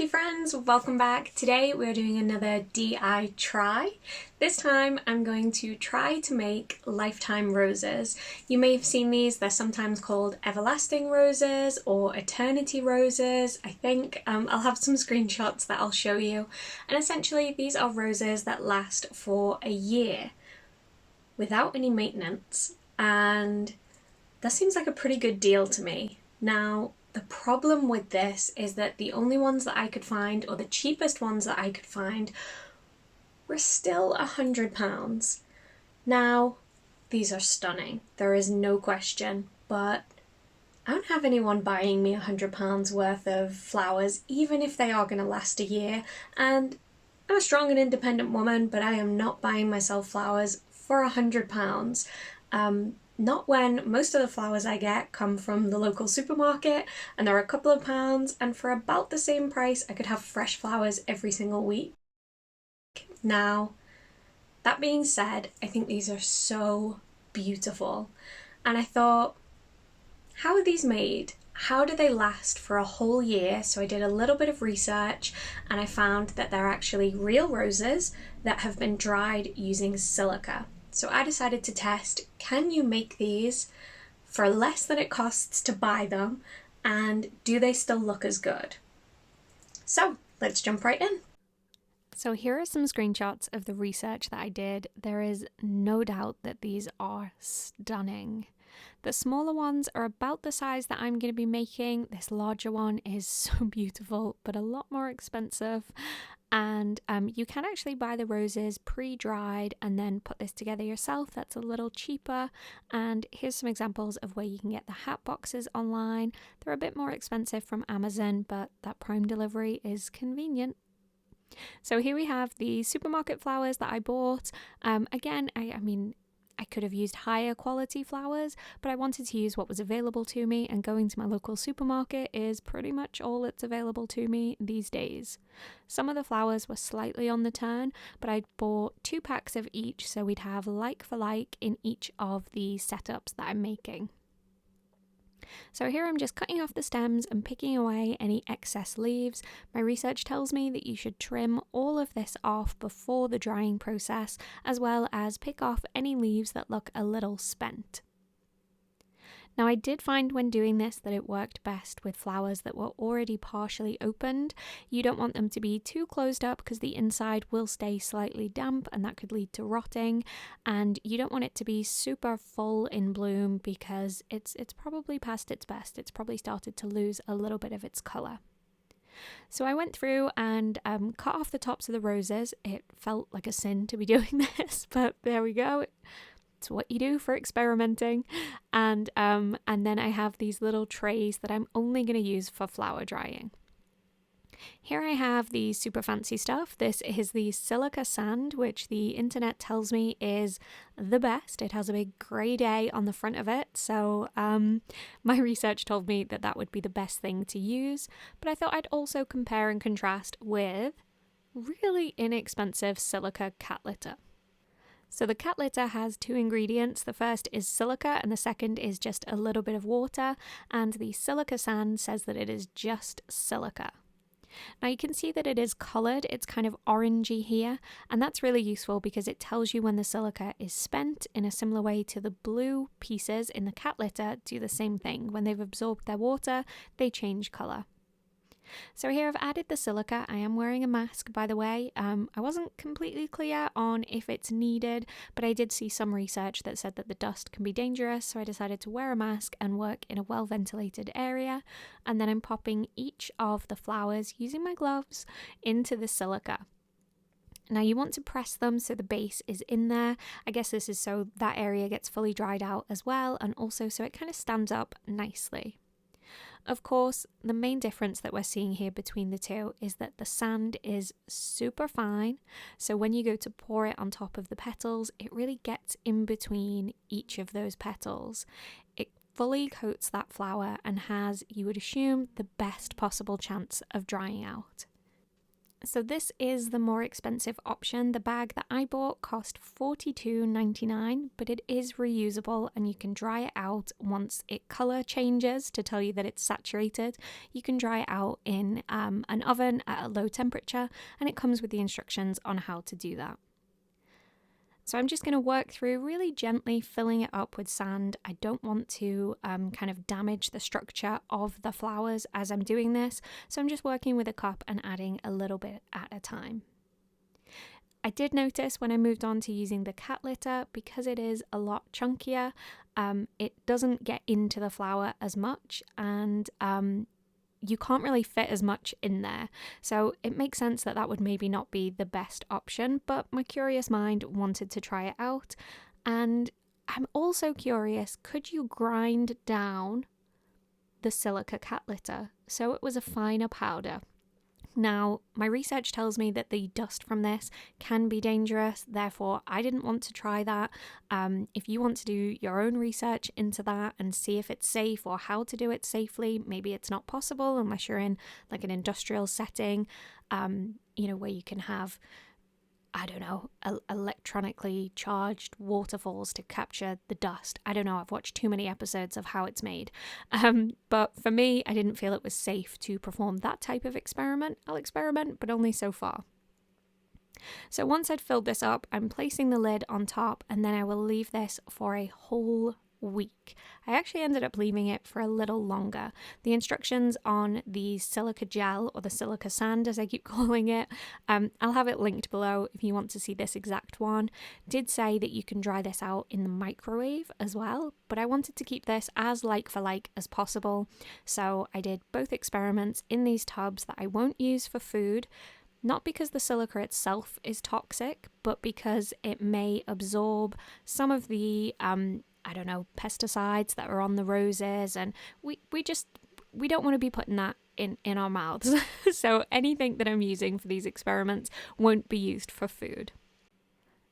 lovely friends, welcome back. Today we're doing another DI try. This time I'm going to try to make lifetime roses. You may have seen these, they're sometimes called everlasting roses or eternity roses, I think. I'll have some screenshots that I'll show you. And essentially these are roses that last for a year without any maintenance, and that seems like a pretty good deal to me. Now, the problem with this is that the only ones that I could find, or the cheapest ones that I could find, were still £100. Now, these are stunning, there is no question, but I don't have anyone buying me £100 worth of flowers, even if they are going to last a year, and I'm a strong and independent woman, but I am not buying myself flowers for £100. Not when most of the flowers I get come from the local supermarket and they're a couple of pounds, and for about the same price I could have fresh flowers every single week. Now, that being said, I think these are so beautiful, and I thought, how are these made? How do they last for a whole year? So I did a little bit of research and I found that they're actually real roses that have been dried using silica. So I decided to test, can you make these for less than it costs to buy them, and do they still look as good? So let's jump right in. So here are some screenshots of the research that I did. There is no doubt that these are stunning. The smaller ones are about the size that I'm going to be making. This larger one is so beautiful, but a lot more expensive. And you can actually buy the roses pre-dried and then put this together yourself. That's a little cheaper. And here's some examples of where you can get the hat boxes online. They're a bit more expensive from Amazon, but that Prime delivery is convenient. So here we have the supermarket flowers that I bought. Again, I mean, I could have used higher quality flowers, but I wanted to use what was available to me, and going to my local supermarket is pretty much all that's available to me these days. Some of the flowers were slightly on the turn, but I bought 2 packs of each, so we'd have like for like in each of the setups that I'm making. So here I'm just cutting off the stems and picking away any excess leaves. My research tells me that you should trim all of this off before the drying process, as well as pick off any leaves that look a little spent. Now, I did find when doing this that it worked best with flowers that were already partially opened. You don't want them to be too closed up because the inside will stay slightly damp and that could lead to rotting. And you don't want it to be super full in bloom because it's probably past its best. It's probably started to lose a little bit of its colour. So I went through and cut off the tops of the roses. It felt like a sin to be doing this, but there we go. It's what you do for experimenting. And then I have these little trays that I'm only going to use for flower drying. Here I have the super fancy stuff. This is the silica sand, which the internet tells me is the best. It has a big grey A on the front of it. So my research told me that that would be the best thing to use. But I thought I'd also compare and contrast with really inexpensive silica cat litter. So the cat litter has 2 ingredients. The first is silica and the second is just a little bit of water, and the silica sand says that it is just silica. Now you can see that it is coloured, it's kind of orangey here, and that's really useful because it tells you when the silica is spent, in a similar way to the blue pieces in the cat litter do the same thing. When they've absorbed their water, they change colour. So here I've added the silica. I am wearing a mask, by the way. I wasn't completely clear on if it's needed, but I did see some research that said that the dust can be dangerous, so I decided to wear a mask and work in a well-ventilated area. And then I'm popping each of the flowers, using my gloves, into the silica. Now you want to press them so the base is in there. I guess this is so that area gets fully dried out as well, and also so it kind of stands up nicely. Of course, the main difference that we're seeing here between the two is that the sand is super fine, so when you go to pour it on top of the petals, it really gets in between each of those petals. It fully coats that flower and has, you would assume, the best possible chance of drying out. So this is the more expensive option. The bag that I bought cost $42.99, but it is reusable and you can dry it out once it colour changes to tell you that it's saturated. You can dry it out in an oven at a low temperature, and it comes with the instructions on how to do that. So I'm just going to work through really gently filling it up with sand. I don't want to kind of damage the structure of the flowers as I'm doing this. So I'm just working with a cup and adding a little bit at a time. I did notice when I moved on to using the cat litter, because it is a lot chunkier, it doesn't get into the flower as much, and you can't really fit as much in there. So it makes sense that that would maybe not be the best option, but my curious mind wanted to try it out. And I'm also curious, could you grind down the silica cat litter so it was a finer powder? Now, my research tells me that the dust from this can be dangerous, therefore I didn't want to try that. If you want to do your own research into that and see if it's safe or how to do it safely, maybe it's not possible unless you're in like an industrial setting, where you can have, I don't know, electronically charged waterfalls to capture the dust. I don't know, I've watched too many episodes of how it's made. But for me, I didn't feel it was safe to perform that type of experiment. I'll experiment, but only so far. So once I'd filled this up, I'm placing the lid on top, and then I will leave this for a whole week. I actually ended up leaving it for a little longer. The instructions on the silica gel, or the silica sand as I keep calling it, I'll have it linked below if you want to see this exact one, did say that you can dry this out in the microwave as well, but I wanted to keep this as like for like as possible, so I did both experiments in these tubs that I won't use for food. Not because the silica itself is toxic, but because it may absorb some of the pesticides that are on the roses, and we don't want to be putting that in our mouths. So anything that I'm using for these experiments won't be used for food.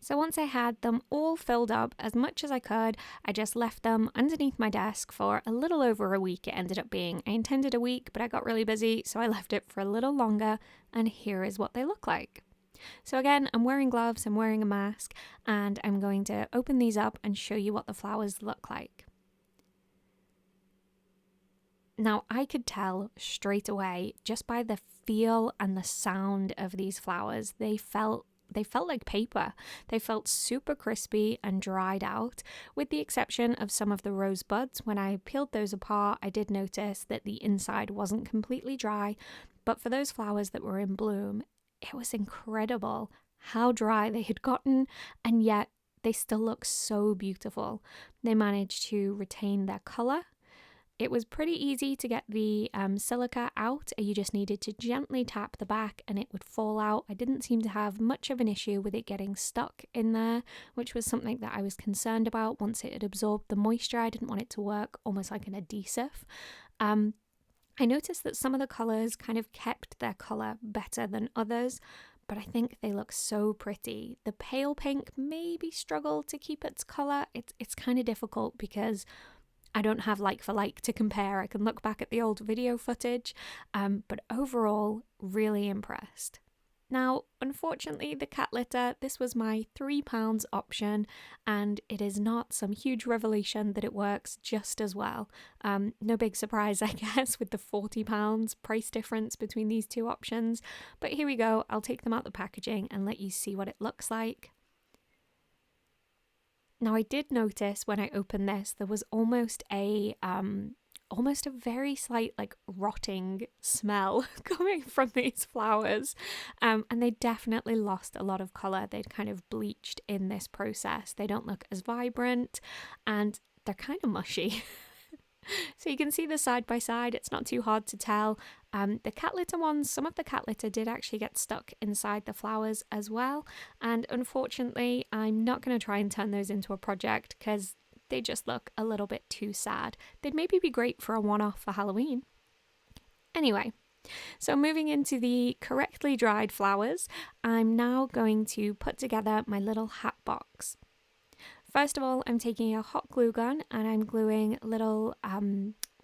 So once I had them all filled up as much as I could, I just left them underneath my desk for a little over a week. It ended up being. I intended a week, but I got really busy, so I left it for a little longer, and here is what they look like. So again, I'm wearing gloves, I'm wearing a mask, and I'm going to open these up and show you what the flowers look like. Now, I could tell straight away just by the feel and the sound of these flowers, they felt like paper. They felt super crispy and dried out, with the exception of some of the rose buds. When I peeled those apart, I did notice that the inside wasn't completely dry, but for those flowers that were in bloom, it was incredible how dry they had gotten, and yet they still look so beautiful. They managed to retain their colour. It was pretty easy to get the silica out. You just needed to gently tap the back and it would fall out. I didn't seem to have much of an issue with it getting stuck in there, which was something that I was concerned about. Once it had absorbed the moisture, I didn't want it to work almost like an adhesive. I noticed that some of the colours kind of kept their colour better than others, but I think they look so pretty. The pale pink maybe struggled to keep its colour. It's kind of difficult because I don't have like for like to compare. I can look back at the old video footage, but overall, really impressed. Now, unfortunately, the cat litter, this was my £3 option, and it is not some huge revelation that it works just as well. No big surprise, I guess, with the £40 price difference between these two options. But here we go. I'll take them out the packaging and let you see what it looks like. Now, I did notice when I opened this, there was almost a very slight like rotting smell coming from these flowers, and they definitely lost a lot of colour. They'd kind of bleached in this process. They don't look as vibrant, and they're kind of mushy. So you can see the side by side, it's not too hard to tell. The cat litter ones, some of the cat litter did actually get stuck inside the flowers as well, and unfortunately I'm not going to try and turn those into a project because they just look a little bit too sad. They'd maybe be great for a one-off for Halloween. Anyway, so moving into the correctly dried flowers, I'm now going to put together my little hat box. First of all, I'm taking a hot glue gun and I'm gluing little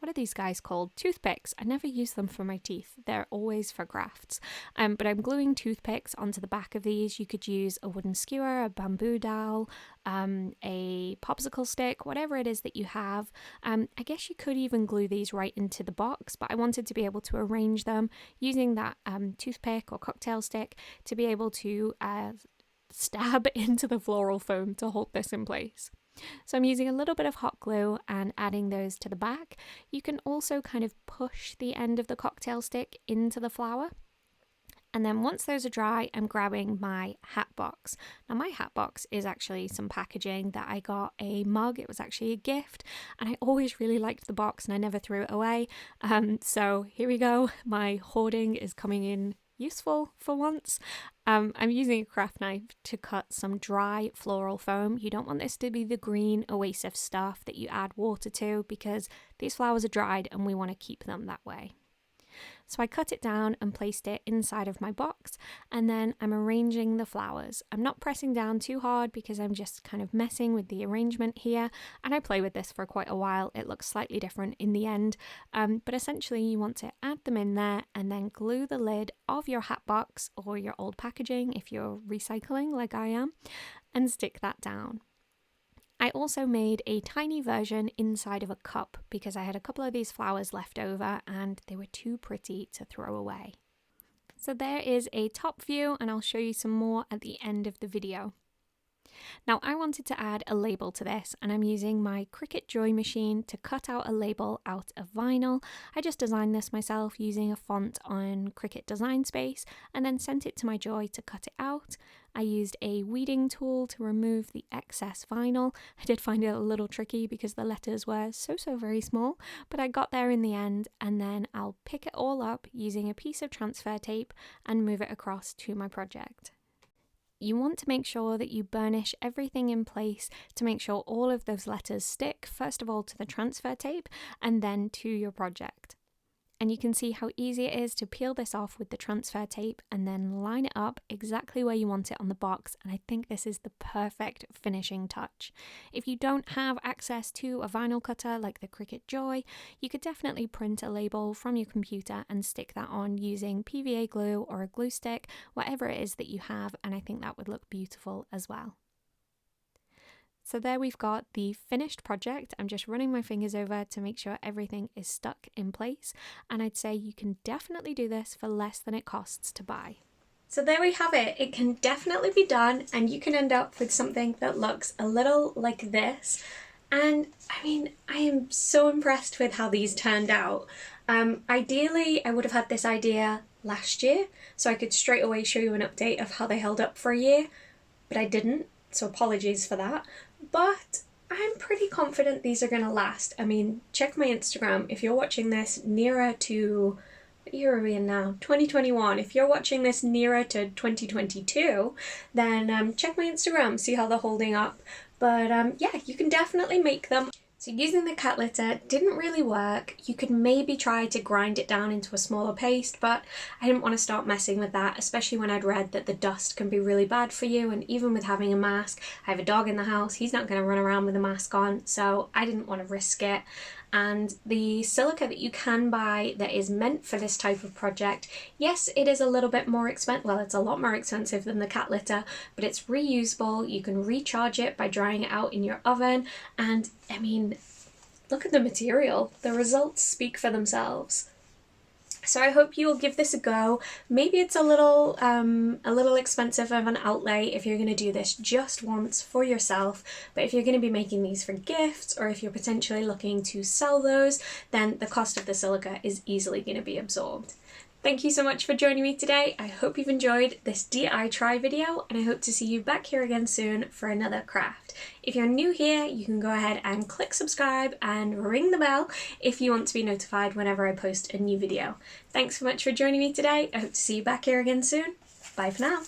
what are these guys called? Toothpicks. I never use them for my teeth. They're always for crafts. But I'm gluing toothpicks onto the back of these. You could use a wooden skewer, a bamboo dowel, a popsicle stick, whatever it is that you have. I guess you could even glue these right into the box, but I wanted to be able to arrange them using that toothpick or cocktail stick to be able to stab into the floral foam to hold this in place. So I'm using a little bit of hot glue and adding those to the back. You can also kind of push the end of the cocktail stick into the flower. And then once those are dry, I'm grabbing my hat box. Now my hat box is actually some packaging that I got a mug. It was actually a gift and I always really liked the box and I never threw it away. So here we go. My hoarding is coming in useful for once. I'm using a craft knife to cut some dry floral foam. You don't want this to be the green oasis stuff that you add water to because these flowers are dried and we want to keep them that way. So I cut it down and placed it inside of my box, and then I'm arranging the flowers. I'm not pressing down too hard because I'm just kind of messing with the arrangement here, and I play with this for quite a while. It looks slightly different in the end, but essentially you want to add them in there and then glue the lid of your hat box or your old packaging if you're recycling like I am, and stick that down. I also made a tiny version inside of a cup because I had a couple of these flowers left over and they were too pretty to throw away. So there is a top view and I'll show you some more at the end of the video. Now I wanted to add a label to this and I'm using my Cricut Joy machine to cut out a label out of vinyl. I just designed this myself using a font on Cricut Design Space and then sent it to my Joy to cut it out. I used a weeding tool to remove the excess vinyl. I did find it a little tricky because the letters were so very small, but I got there in the end, and then I'll pick it all up using a piece of transfer tape and move it across to my project. You want to make sure that you burnish everything in place to make sure all of those letters stick, first of all to the transfer tape and then to your project. And you can see how easy it is to peel this off with the transfer tape and then line it up exactly where you want it on the box, and I think this is the perfect finishing touch. If you don't have access to a vinyl cutter like the Cricut Joy, you could definitely print a label from your computer and stick that on using PVA glue or a glue stick, whatever it is that you have, and I think that would look beautiful as well. So there we've got the finished project. I'm just running my fingers over to make sure everything is stuck in place, and I'd say you can definitely do this for less than it costs to buy. So there we have it. It can definitely be done and you can end up with something that looks a little like this. And I mean, I am so impressed with how these turned out. Ideally, I would have had this idea last year so I could straight away show you an update of how they held up for a year, but I didn't, so apologies for that. But I'm pretty confident these are going to last. I mean, check my Instagram. If you're watching this nearer to, what year are we in now? 2021. If you're watching this nearer to 2022, then check my Instagram, see how they're holding up. But yeah, you can definitely make them. So using the cat litter didn't really work. You could maybe try to grind it down into a smaller paste, but I didn't want to start messing with that, especially when I'd read that the dust can be really bad for you, and even with having a mask, I have a dog in the house, he's not going to run around with a mask on, so I didn't want to risk it. And the silica that you can buy that is meant for this type of project, yes, it is a little bit more expensive, well, it's a lot more expensive than the cat litter, but it's reusable. You can recharge it by drying it out in your oven, and I mean, look at the material. The results speak for themselves. So I hope you will give this a go. Maybe it's a little expensive of an outlay if you're going to do this just once for yourself, but if you're going to be making these for gifts or if you're potentially looking to sell those, then the cost of the silica is easily going to be absorbed. Thank you so much for joining me today. I hope you've enjoyed this DIY video, and I hope to see you back here again soon for another craft. If you're new here, you can go ahead and click subscribe and ring the bell if you want to be notified whenever I post a new video. Thanks so much for joining me today. I hope to see you back here again soon. Bye for now.